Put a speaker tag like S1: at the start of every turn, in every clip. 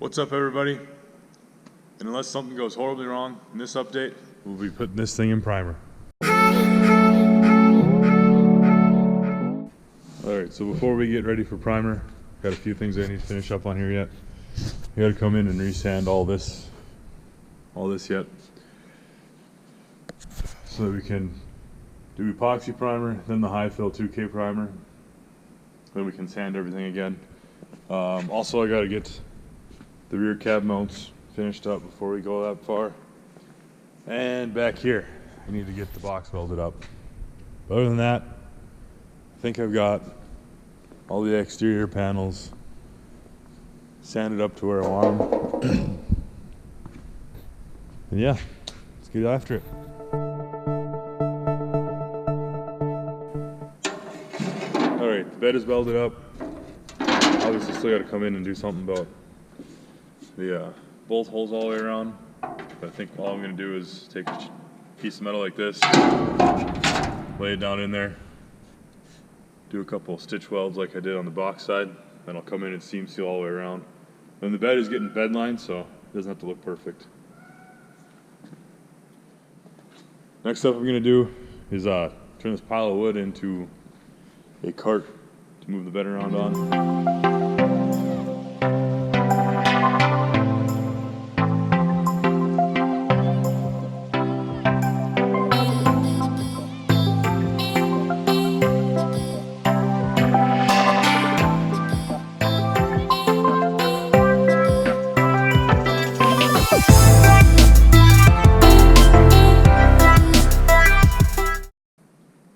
S1: What's up, everybody? And unless something goes horribly wrong in this update, we'll be putting this thing in primer. Alright, so before we get ready for primer, got a few things I need to finish up on here yet. We gotta come in and resand all this yet, so that we can do epoxy primer, then the high fill 2K primer, then we can sand everything again. Also, I gotta get the rear cab mounts finished up before we go that far. And back here, I need to get the box welded up. But other than that, I think I've got all the exterior panels sanded up to where I want them. And yeah, let's get after it. Alright, the bed is welded up. Obviously still gotta come in and do something about the bolt holes all the way around. But I think all I'm gonna do is take a piece of metal like this, lay it down in there, do a couple of stitch welds like I did on the box side, then I'll come in and seam seal all the way around. And the bed is getting bed lined, so it doesn't have to look perfect. Next up I'm gonna do is turn this pile of wood into a cart to move the bed around on.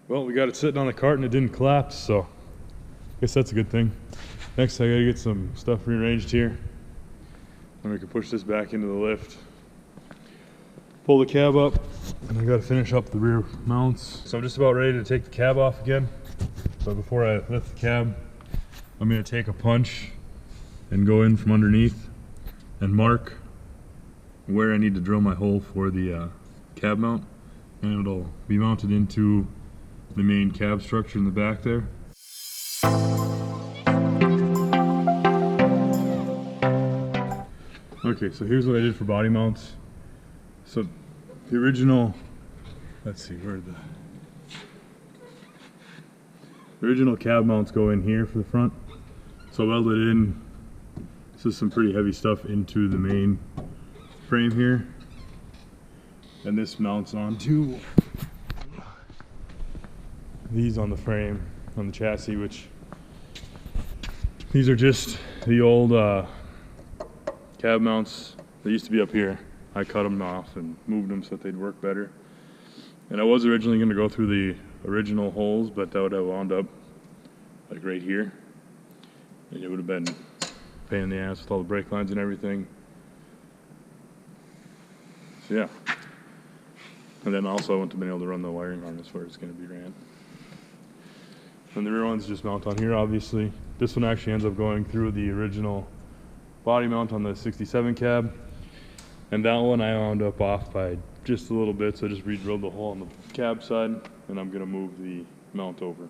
S1: Well, we got it sitting on the cart and it didn't collapse, so I guess that's a good thing. Next, I gotta get some stuff rearranged here. Then we can push this back into the lift. Pull the cab up, and I gotta finish up the rear mounts. So I'm just about ready to take the cab off again. But before I lift the cab, I'm gonna take a punch and go in from underneath and mark where I need to drill my hole for the cab mount. And it'll be mounted into the main cab structure in the back there. Okay, so here's what I did for body mounts. So the original, let's see, where the original cab mounts go in here for the front. So I welded in, this is some pretty heavy stuff, into the main frame here. And this mounts onto these on the frame, on the chassis, which these are just the old cab mounts. They used to be up here. I cut them off and moved them so that they'd work better. And I was originally going to go through the original holes, but that would have wound up like right here. And it would have been a pain in the ass with all the brake lines and everything. So yeah. And then also I wouldn't have been able to run the wiring harness where it's going to be ran. And the rear ones just mount on here, obviously. This one actually ends up going through the original body mount on the 67 cab. And that one I wound up off by just a little bit, so I just re-drilled the hole on the cab side, and I'm gonna move the mount over.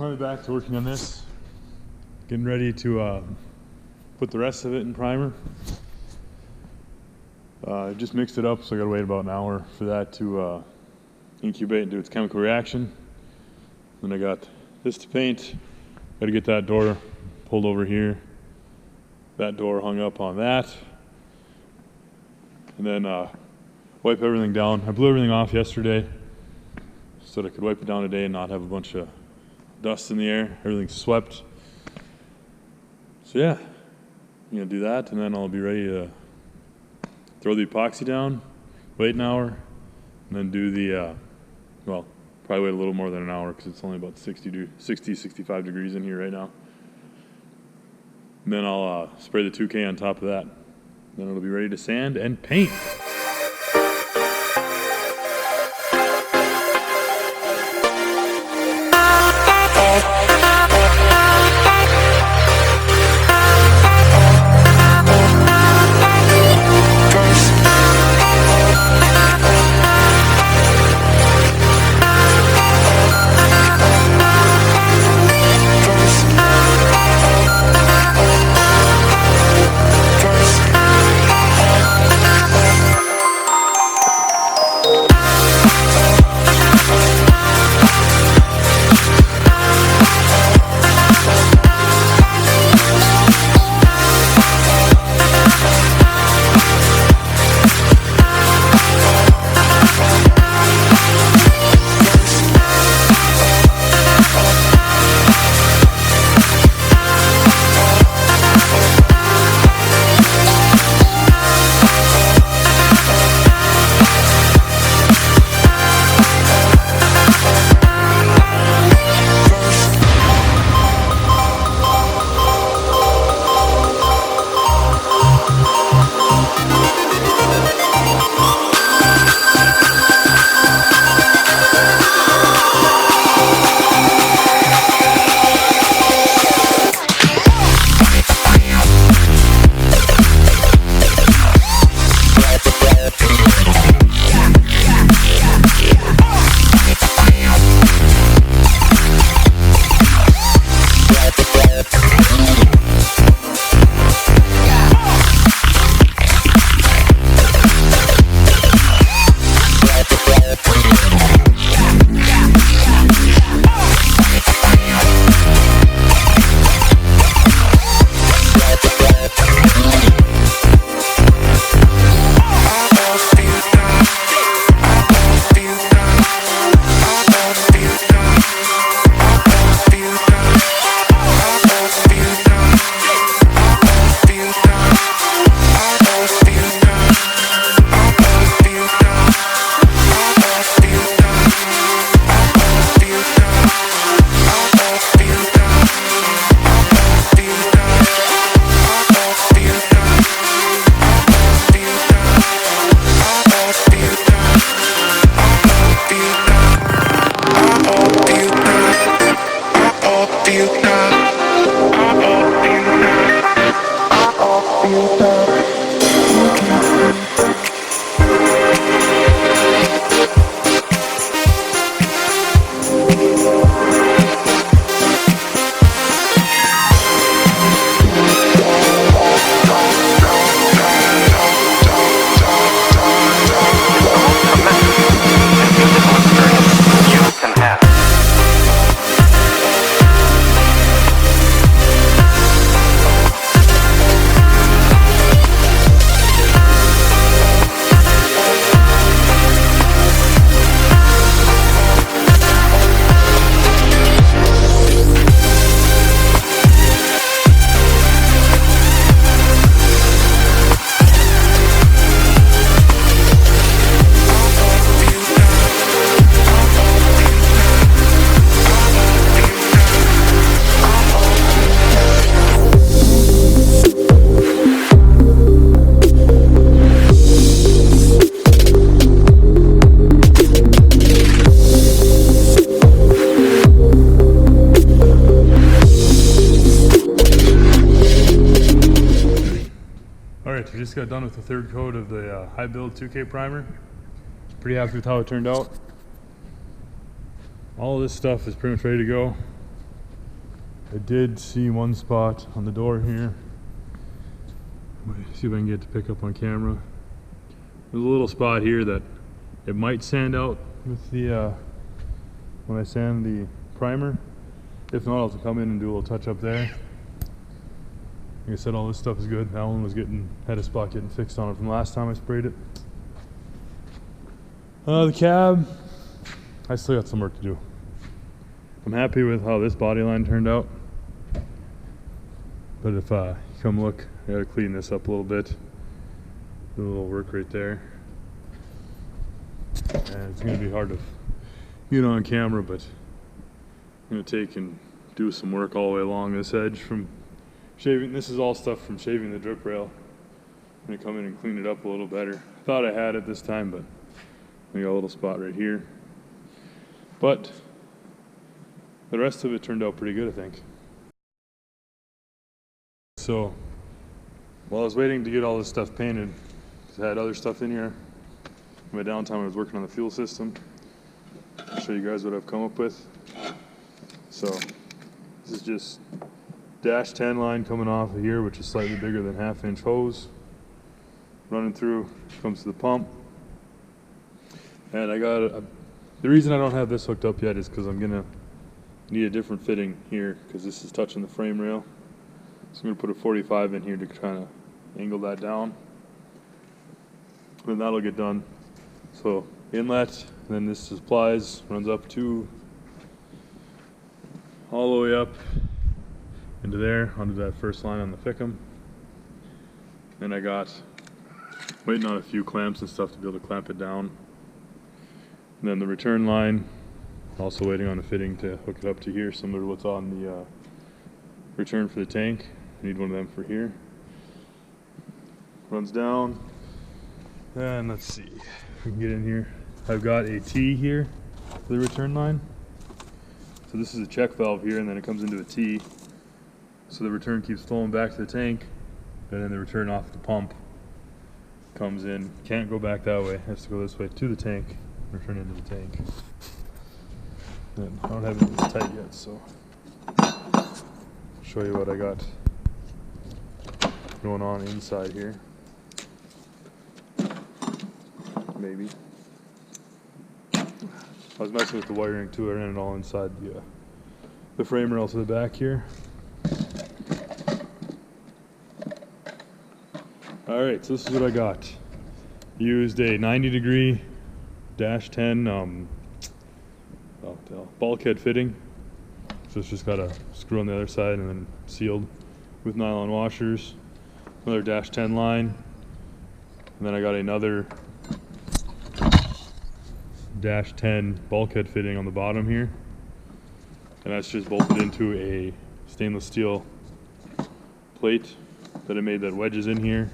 S1: finally back to working on this. Getting ready to put the rest of it in primer. I just mixed it up, so I gotta wait about an hour for that to incubate and do its chemical reaction. Then I got this to paint. Gotta get that door pulled over here. That door hung up on that. And then wipe everything down. I blew everything off yesterday so that I could wipe it down today and not have a bunch of dust in the air. Everything's swept. So yeah, I'm gonna do that, and then I'll be ready to throw the epoxy down, wait an hour, and then do the, well, probably wait a little more than an hour because it's only about 65 degrees in here right now. And then I'll spray the 2K on top of that. Then it'll be ready to sand and paint. We just got done with the third coat of the high build 2K primer. Pretty happy with how it turned out. All of this stuff is pretty much ready to go. I did see one spot on the door here. See if I can get to pick up on camera. There's a little spot here that it might sand out with the when I sand the primer. If not, I'll have to come in and do a little touch up there. Like I said, all this stuff is good. That one had a spot getting fixed on it from last time I sprayed it. The cab, I still got some work to do. I'm happy with how this body line turned out. But if you come look, I gotta clean this up a little bit. Do a little work right there. And it's gonna be hard to get on camera, but I'm gonna take and do some work all the way along this edge from shaving. This is all stuff from shaving the drip rail. I'm gonna come in and clean it up a little better. I thought I had it this time, but I got a little spot right here. But the rest of it turned out pretty good, I think. So while I was waiting to get all this stuff painted, because I had other stuff in here, in my downtime I was working on the fuel system. I'll show you guys what I've come up with. So this is just dash 10 line coming off of here, which is slightly bigger than 1/2 inch hose. Running through, comes to the pump. And I got the reason I don't have this hooked up yet is because I'm gonna need a different fitting here, because this is touching the frame rail. So I'm gonna put a 45 in here to kind of angle that down. Then that'll get done. So inlet, and then this supplies, runs up to all the way up into there, onto that first line on the Fickum. Then I got waiting on a few clamps and stuff to be able to clamp it down. And then the return line, also waiting on a fitting to hook it up to here, similar to what's on the return for the tank. I need one of them for here. Runs down. And let's see if we can get in here. I've got a T here for the return line. So this is a check valve here, and then it comes into a T. So the return keeps flowing back to the tank, and then the return off the pump comes in. Can't go back that way. It has to go this way to the tank, return into the tank. And I don't have it tight yet, so I'll show you what I got going on inside here. Maybe. I was messing with the wiring too. I ran it all inside the frame rail to the back here. Alright, so this is what I got. Used a 90-degree dash 10 bulkhead fitting. So it's just got a screw on the other side and then sealed with nylon washers. Another dash 10 line. And then I got another dash 10 bulkhead fitting on the bottom here. And that's just bolted into a stainless steel plate that I made that wedges in here. And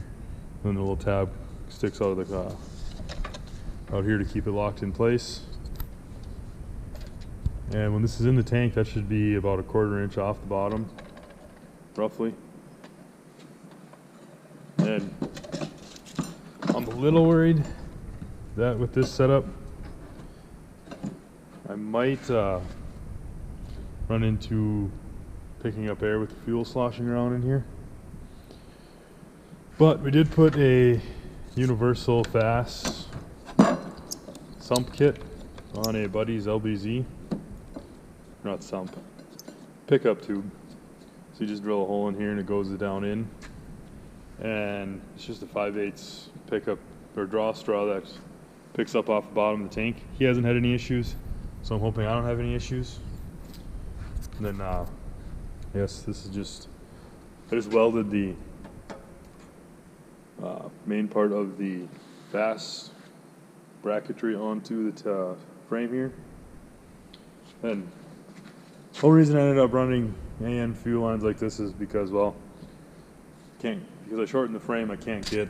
S1: then the little tab sticks out of the out here to keep it locked in place. And when this is in the tank, that should be about 1/4 inch off the bottom, roughly. And I'm a little worried that with this setup, I might run into picking up air with the fuel sloshing around in here. But we did put a universal Fass sump kit on a Buddy's LBZ. Not sump, pickup tube. So you just drill a hole in here and it goes down in. And it's just a 5/8 pickup or draw straw that picks up off the bottom of the tank. He hasn't had any issues, so I'm hoping I don't have any issues. And then, yes, this is just, I just welded the main part of the Fass bracketry onto the frame here. And the only reason I ended up running AN fuel lines like this is because, well, because I shortened the frame, I can't get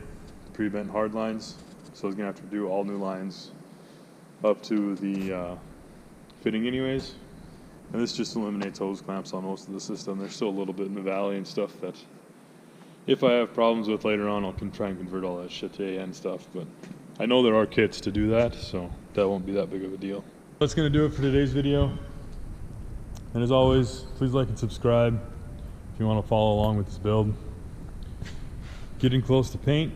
S1: pre-bent hard lines, so I was gonna have to do all new lines up to the fitting anyways. And this just eliminates hose clamps on most of the system. There's still a little bit in the valley and stuff that if I have problems with later on, I'll try and convert all that shit to AN stuff. But I know there are kits to do that, so that won't be that big of a deal. That's gonna do it for today's video. And as always, please like and subscribe if you want to follow along with this build. Getting close to paint.